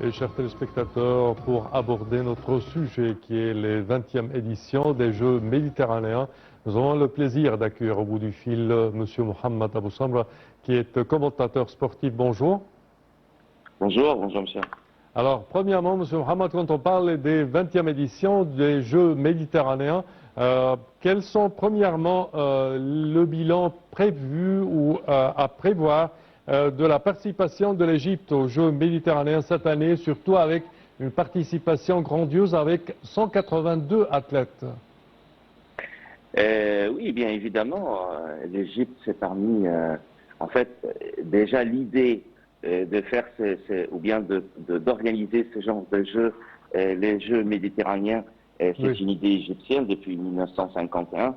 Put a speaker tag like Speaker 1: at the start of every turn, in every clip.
Speaker 1: Et chers téléspectateurs, pour aborder notre sujet qui est les 20e éditions des Jeux méditerranéens, nous avons le plaisir d'accueillir au bout du fil M. Mohamed Abou Samra, qui est commentateur sportif. Bonjour.
Speaker 2: Bonjour, bonjour monsieur.
Speaker 1: Alors, premièrement, M. Mohamed, quand on parle des 20e éditions des Jeux méditerranéens, quels sont premièrement le bilan prévu ou à prévoir de la participation de l'Égypte aux Jeux méditerranéens cette année, surtout avec une participation grandiose avec 182 athlètes?
Speaker 2: Oui, bien évidemment, l'Égypte, c'est parmi, en fait, déjà l'idée de faire ou bien d'organiser ce genre de jeux, les Jeux méditerranéens, c'est
Speaker 1: Oui.
Speaker 2: une idée égyptienne depuis 1951.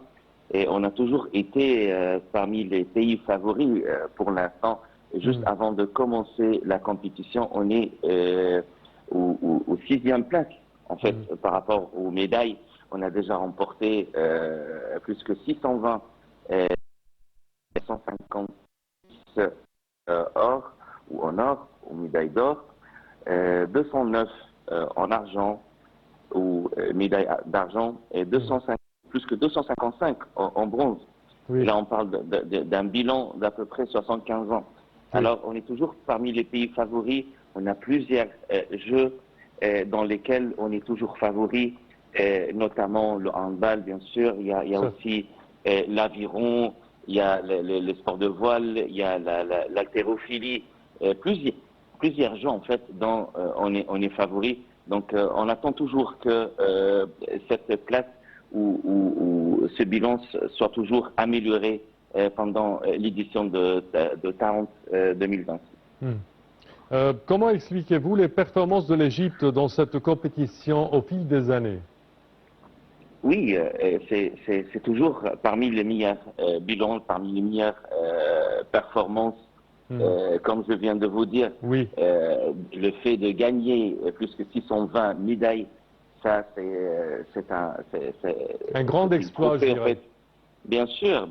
Speaker 2: Et on a toujours été parmi les pays favoris pour l'instant. Juste avant de commencer la compétition, on est au 6e place, en fait, par rapport aux médailles. On a déjà remporté plus que 620 156 or ou en or, ou médailles d'or, 209 en argent ou médailles d'argent et 205, plus que 255 en bronze.
Speaker 1: Oui.
Speaker 2: Là, on parle d'un bilan d'à peu près 75 ans.
Speaker 1: Oui.
Speaker 2: Alors, on est toujours parmi les pays favoris. On a plusieurs jeux dans lesquels on est toujours favoris, notamment le handball, bien sûr. Il y a aussi l'aviron, il y a le sport de voile, il y a l'haltérophilie. Plusieurs jeux, en fait, dont on est favoris. Donc, on attend toujours que cette place où ce bilan soit toujours amélioré pendant l'édition de Tarente 2026.
Speaker 1: Comment expliquez-vous les performances de l'Égypte dans cette compétition au fil des années?
Speaker 2: Oui, c'est toujours parmi les meilleurs bilans, parmi les meilleures performances. Comme je viens de vous dire,
Speaker 1: Oui.
Speaker 2: le fait de gagner plus que 620 médailles, ça c'est
Speaker 1: un grand exploit, je dirais.
Speaker 2: En fait. Bien sûr,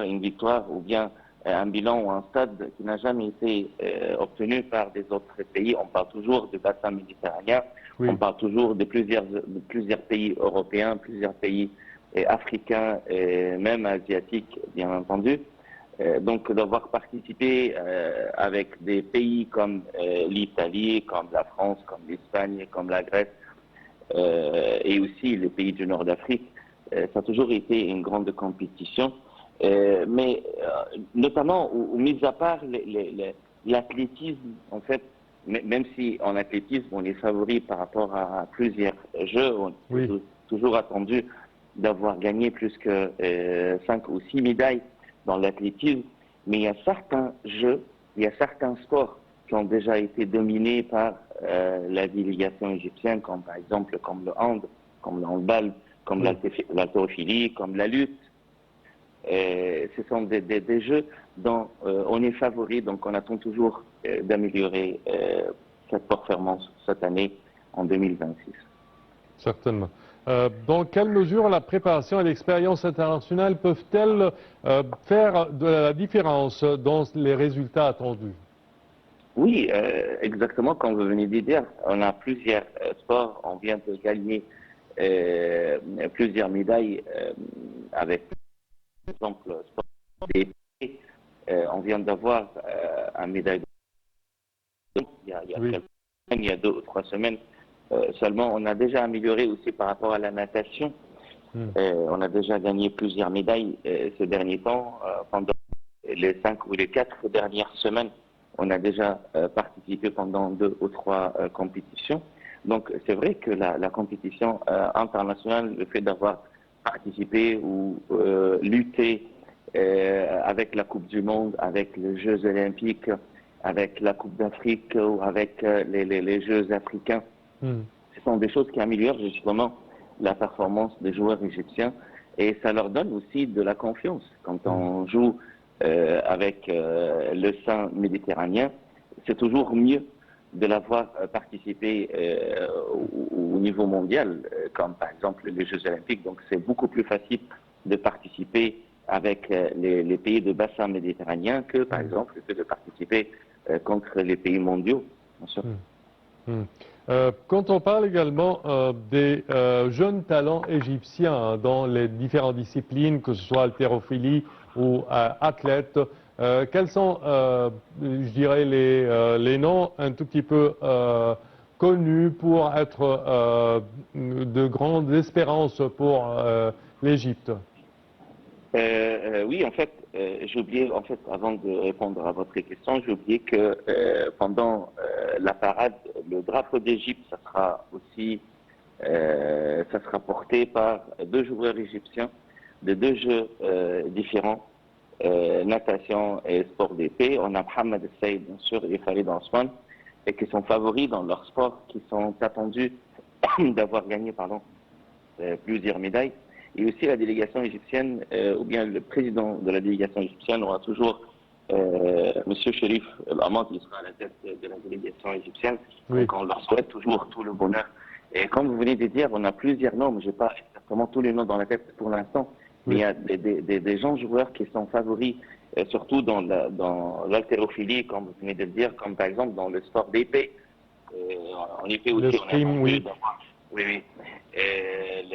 Speaker 2: une victoire ou bien un bilan ou un stade qui n'a jamais été obtenu par des autres pays. On parle toujours du bassin méditerranéen,
Speaker 1: Oui.
Speaker 2: on parle toujours de plusieurs pays européens, plusieurs pays africains et même asiatiques, bien entendu. Donc d'avoir participé avec des pays comme l'Italie, comme la France, comme l'Espagne, comme la Grèce et aussi les pays du nord d'Afrique, ça a toujours été une grande compétition. Mais notamment, mis à part l'athlétisme, en fait, même si en athlétisme on est favori par rapport à plusieurs jeux, on est toujours attendu d'avoir gagné plus que 5 ou 6 médailles dans l'athlétisme, mais il y a certains jeux, il y a certains sports qui ont déjà été dominés par la délégation égyptienne, comme par exemple comme le hand, comme le handball, comme l'haltérophilie, comme la lutte. Ce sont des jeux dont on est favori, donc on attend toujours d'améliorer cette performance cette année en 2026.
Speaker 1: Certainement. Dans quelle mesure la préparation et l'expérience internationale peuvent-elles faire de la différence dans les résultats attendus?
Speaker 2: Oui, exactement comme vous venez de dire, on a plusieurs sports, on vient de gagner plusieurs médailles avec, par exemple, le sport des on vient d'avoir un médaille il y a 2 ou 3 semaines. Seulement, on a déjà amélioré aussi par rapport à la natation. On a déjà gagné plusieurs médailles ces derniers temps. Pendant les 5 ou les 4 dernières semaines, on a déjà participé pendant 2 ou 3 compétitions. Donc, c'est vrai que la compétition internationale, le fait d'avoir participé ou lutté avec la Coupe du Monde, avec les Jeux olympiques, avec la Coupe d'Afrique ou avec les Jeux africains, ce sont des choses qui améliorent justement la performance des joueurs égyptiens et ça leur donne aussi de la confiance. Quand on joue avec le sein méditerranéen, c'est toujours mieux de l'avoir participé au niveau mondial, comme par exemple les Jeux olympiques. Donc c'est beaucoup plus facile de participer avec les pays de bassin méditerranéen que par exemple de participer contre les pays mondiaux, bien sûr.
Speaker 1: Hmm. Quand on parle également des jeunes talents égyptiens dans les différentes disciplines, que ce soit haltérophilie ou athlète, quels sont, je dirais, les noms un tout petit peu connus pour être de grandes espérances pour l'Égypte?
Speaker 2: Oui, en fait, j'ai oublié, en fait, avant de répondre à votre question, j'ai oublié que pendant la parade, le drapeau d'Égypte, ça sera porté par deux joueurs égyptiens de deux jeux différents, natation et sport d'épée. On a Mohamed Saïd, bien sûr, et Khalid Ousmane, et qui sont favoris dans leur sport, qui sont attendus d'avoir gagné, pardon, plusieurs médailles. Et aussi la délégation égyptienne, ou bien le président de la délégation égyptienne aura toujours M. Sherif El-Hamad, qui sera à la tête de la délégation égyptienne.
Speaker 1: Oui.
Speaker 2: Donc on leur souhaite toujours tout le bonheur. Et comme vous venez de dire, on a plusieurs noms, mais je n'ai pas exactement tous les noms dans la tête pour l'instant. Mais il y a des gens joueurs qui sont favoris, surtout dans l'haltérophilie, comme vous venez de le dire, comme par exemple dans le sport d'épée. En épée aussi, on a
Speaker 1: oui.
Speaker 2: Oui, oui.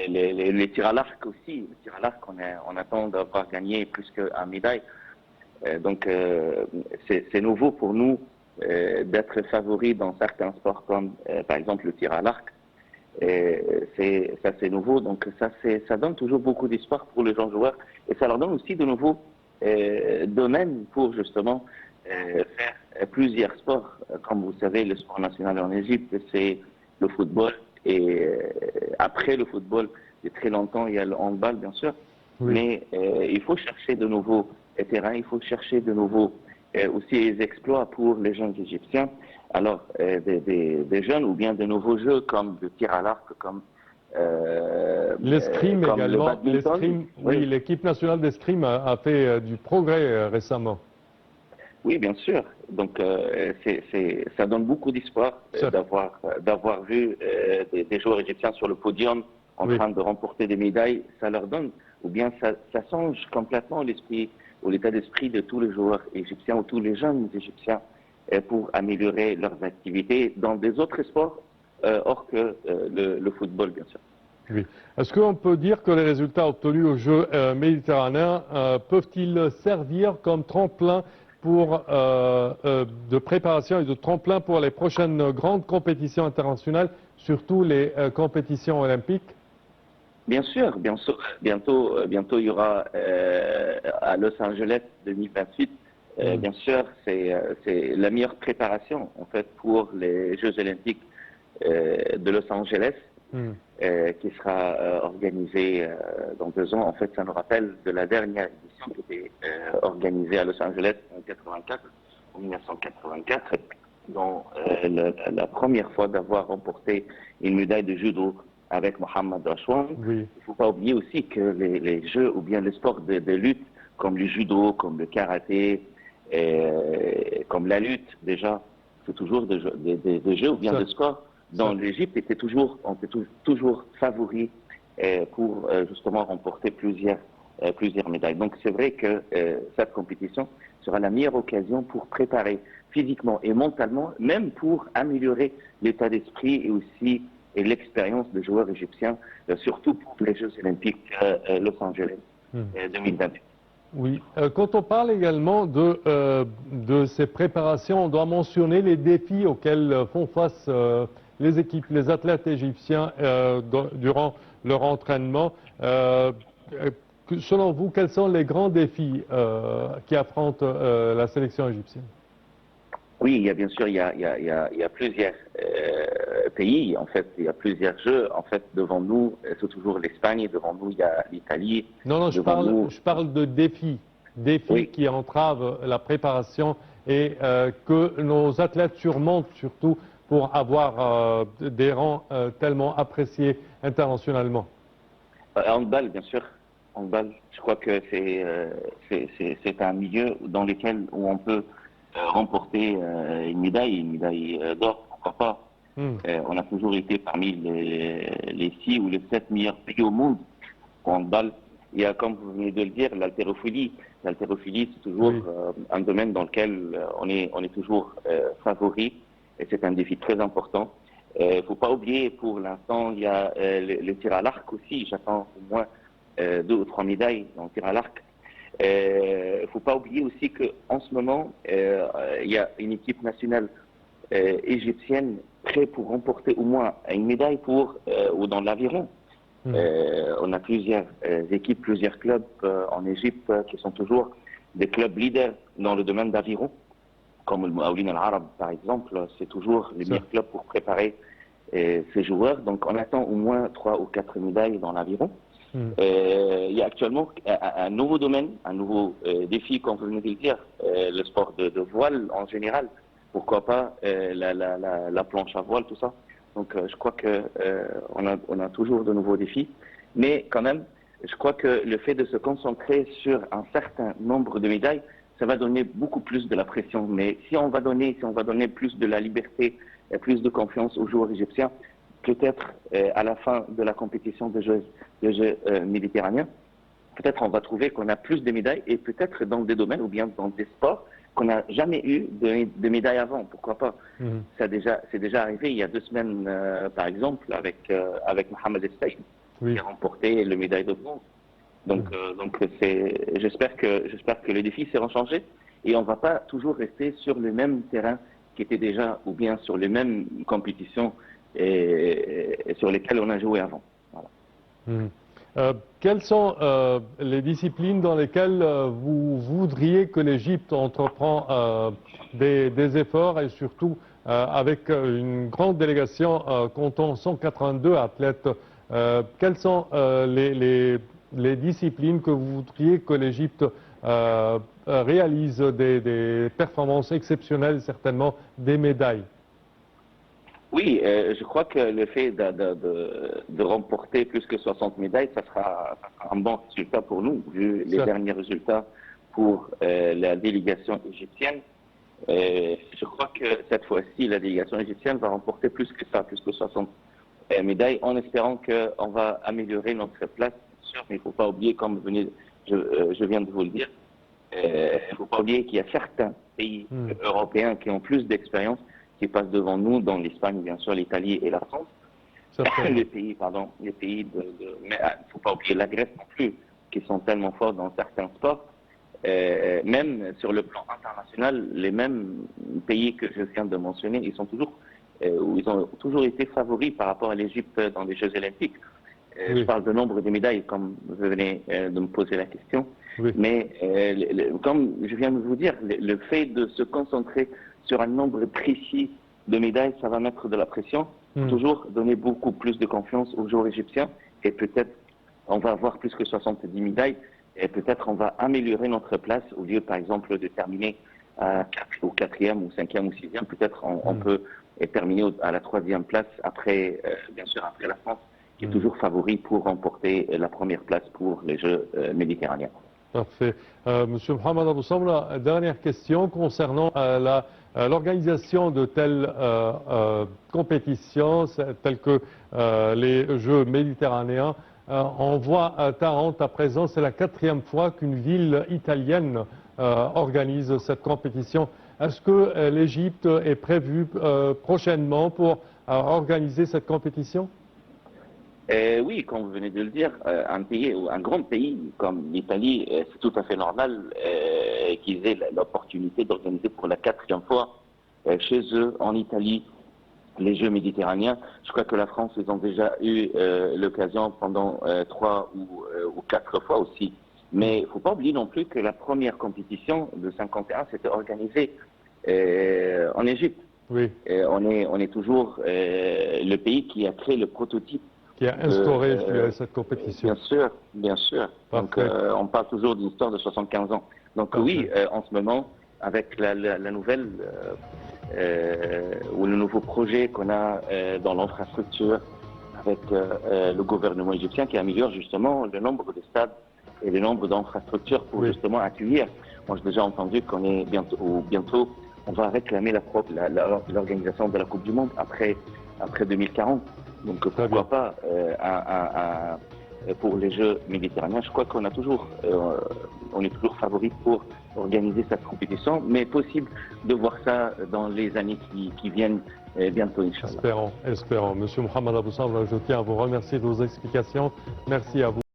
Speaker 2: Les tirs à l'arc aussi. Les tirs à l'arc, on attend d'avoir gagné plus qu'un médaille. Donc, c'est nouveau pour nous d'être favoris dans certains sports comme, par exemple, le tir à l'arc. Ça, c'est nouveau. Donc, ça donne toujours beaucoup d'espoir pour les jeunes joueurs. Et ça leur donne aussi de nouveaux domaines pour, justement, faire plusieurs sports. Comme vous savez, le sport national en Égypte, c'est le football. Et après le football, il y a très longtemps, il y a le handball, bien sûr.
Speaker 1: Oui.
Speaker 2: Mais il faut chercher de nouveaux terrains, il faut chercher de nouveaux aussi des exploits pour les jeunes Égyptiens. Alors, des jeunes ou bien de nouveaux jeux comme le tir à l'arc, comme
Speaker 1: L'escrime
Speaker 2: comme le
Speaker 1: également.
Speaker 2: badminton.
Speaker 1: Oui, l'équipe nationale d'escrime a fait du progrès récemment.
Speaker 2: Oui, bien sûr. Donc, ça donne beaucoup d'espoir d'avoir vu des joueurs égyptiens sur le podium en train de remporter des médailles. Ça leur donne, ou bien ça change complètement l'esprit ou l'état d'esprit de tous les joueurs égyptiens ou tous les jeunes égyptiens pour améliorer leurs activités dans des autres sports hors que le football, bien sûr.
Speaker 1: Oui. Est-ce qu'on peut dire que les résultats obtenus aux Jeux méditerranéens peuvent-ils servir comme tremplin de préparation et de tremplin pour les prochaines grandes compétitions internationales, surtout les compétitions olympiques?
Speaker 2: Bien sûr, bientôt il y aura à Los Angeles 2028. Bien sûr, c'est la meilleure préparation en fait pour les Jeux olympiques de Los Angeles, qui sera organisée dans 2 ans. En fait, ça nous rappelle de la dernière édition qui était organisée à Los Angeles en 1984, dont la première fois d'avoir remporté une médaille de judo avec Mohamed Rachwan.
Speaker 1: Oui.
Speaker 2: Il ne faut pas oublier aussi que les jeux ou bien les sports de lutte, comme le judo, comme le karaté, comme la lutte, déjà, c'est toujours des jeux ou bien des sports dont l'Égypte était toujours favori pour justement remporter plusieurs médailles. Donc c'est vrai que cette compétition sera la meilleure occasion pour préparer physiquement et mentalement, même pour améliorer l'état d'esprit et aussi l'expérience des joueurs égyptiens, surtout pour les Jeux olympiques Los Angeles 2028.
Speaker 1: Oui. Quand on parle également de ces préparations, on doit mentionner les défis auxquels font face les équipes, les athlètes égyptiens durant leur entraînement. Selon vous, quels sont les grands défis qui affrontent la sélection égyptienne?
Speaker 2: Oui, bien sûr, il y a plusieurs pays, en fait, il y a plusieurs jeux. En fait, devant nous, c'est toujours l'Espagne, devant nous, il y a l'Italie.
Speaker 1: Non, je parle de défis qui entravent la préparation et que nos athlètes surmontent surtout pour avoir des rangs tellement appréciés internationalement.
Speaker 2: Handball, bien sûr. Handball, je crois que c'est un milieu dans lequel où on peut remporter une médaille d'or, pourquoi pas. On a toujours été parmi les 6 ou les 7 meilleurs pays au monde en handball. Il y a, comme vous venez de le dire, l'haltérophilie. L'haltérophilie, c'est toujours un domaine dans lequel on est toujours favori, et c'est un défi très important. Il ne faut pas oublier, pour l'instant, il y a le tir à l'arc aussi. J'attends au moins 2 ou 3 médailles en tir à l'arc. Il ne faut pas oublier aussi qu'en ce moment, il y a une équipe nationale égyptienne prête pour remporter au moins une médaille ou dans l'aviron. On a plusieurs équipes, plusieurs clubs en Égypte qui sont toujours des clubs leaders dans le domaine d'aviron, comme le Moulin Al-Arab par exemple. C'est toujours les meilleurs clubs pour préparer ces joueurs. Donc on attend au moins 3 ou 4 médailles dans l'aviron. Il y a actuellement un nouveau domaine, un nouveau défi, comme vous venez de le dire, le sport de voile en général. Pourquoi pas la planche à voile, tout ça. Donc je crois qu'on a toujours de nouveaux défis. Mais quand même, je crois que le fait de se concentrer sur un certain nombre de médailles, ça va donner beaucoup plus de la pression. Mais si on va donner plus de la liberté et plus de confiance aux joueurs égyptiens, peut-être à la fin de la compétition des Jeux méditerranéens, peut-être on va trouver qu'on a plus de médailles et peut-être dans des domaines ou bien dans des sports qu'on n'a jamais eu de médailles avant. Pourquoi pas? C'est déjà arrivé il y a 2 semaines, par exemple, avec Mohamed El-Saïd, qui a remporté le médaille de bronze. Donc j'espère que les défis seront changés et on ne va pas toujours rester sur le même terrain qui était déjà, ou bien sur les mêmes compétitions et sur lesquelles on a joué avant. Voilà.
Speaker 1: Quelles sont les disciplines dans lesquelles vous voudriez que l'Égypte entreprend des efforts et surtout avec une grande délégation comptant 182 athlètes, quelles sont les disciplines que vous voudriez que l'Égypte réalise des performances exceptionnelles, certainement des médailles?
Speaker 2: Oui, je crois que le fait de remporter plus que 60 médailles, ça sera un bon résultat pour nous, vu les derniers résultats pour la délégation égyptienne. Je crois que cette fois-ci, la délégation égyptienne va remporter plus que ça, plus que 60 médailles, en espérant qu'on va améliorer notre place. Sûr, mais il ne faut pas oublier, comme je viens de vous le dire, il ne faut pas oublier qu'il y a certains pays européens qui ont plus d'expérience qui passent devant nous, dans l'Espagne, bien sûr, l'Italie et la France. Les pays, mais il ne faut pas oublier la Grèce non plus, qui sont tellement forts dans certains sports. Même sur le plan international, les mêmes pays que je viens de mentionner, ils ont toujours été favoris par rapport à l'Égypte dans les Jeux olympiques. Je parle de nombre de médailles, comme vous venez de me poser la question. Mais comme je viens de vous dire, le fait de se concentrer sur un nombre précis de médailles, ça va mettre de la pression. Toujours donner beaucoup plus de confiance aux joueurs égyptiens et peut-être on va avoir plus que 70 médailles et peut-être on va améliorer notre place au lieu, par exemple, de terminer au 4e ou 5e ou 6e. Peut-être on peut terminer à la 3e place après, bien sûr, après la France, qui est toujours favori pour remporter la première place pour les Jeux méditerranéens.
Speaker 1: Parfait. Monsieur Mohamed Abou Samra, dernière question concernant l'organisation de telles compétitions, telles que les Jeux méditerranéens. On voit à Tarente à présent, c'est la 4e fois qu'une ville italienne organise cette compétition. Est-ce que l'Égypte est prévue prochainement pour organiser cette compétition?
Speaker 2: Oui, comme vous venez de le dire, un grand pays comme l'Italie, c'est tout à fait normal qu'ils aient l'opportunité d'organiser pour la 4e fois chez eux, en Italie, les Jeux méditerranéens. Je crois que la France, ils ont déjà eu l'occasion pendant 3 ou 4 fois aussi. Mais il ne faut pas oublier non plus que la première compétition de 51 s'était organisée en Égypte.
Speaker 1: Oui.
Speaker 2: On est toujours le pays qui a créé le prototype.
Speaker 1: Qui a instauré cette compétition.
Speaker 2: Bien sûr, bien sûr. Donc, on parle toujours d'une histoire de 75 ans. Donc oui, en ce moment, avec la nouvelle ou le nouveau projet qu'on a dans l'infrastructure, avec le gouvernement égyptien qui améliore justement le nombre de stades et le nombre d'infrastructures pour justement accueillir. Moi, j'ai déjà entendu qu'on est bientôt, on va réclamer l'organisation de la Coupe du Monde après 2040. Donc pourquoi pas pour les Jeux méditerranéens. Je crois qu'on est toujours favori pour organiser cette compétition, mais possible de voir ça dans les années qui viennent bientôt, Inch'Allah.
Speaker 1: Espérons, espérons. Monsieur Mohamed Abou Samra, je tiens à vous remercier de vos explications. Merci à vous.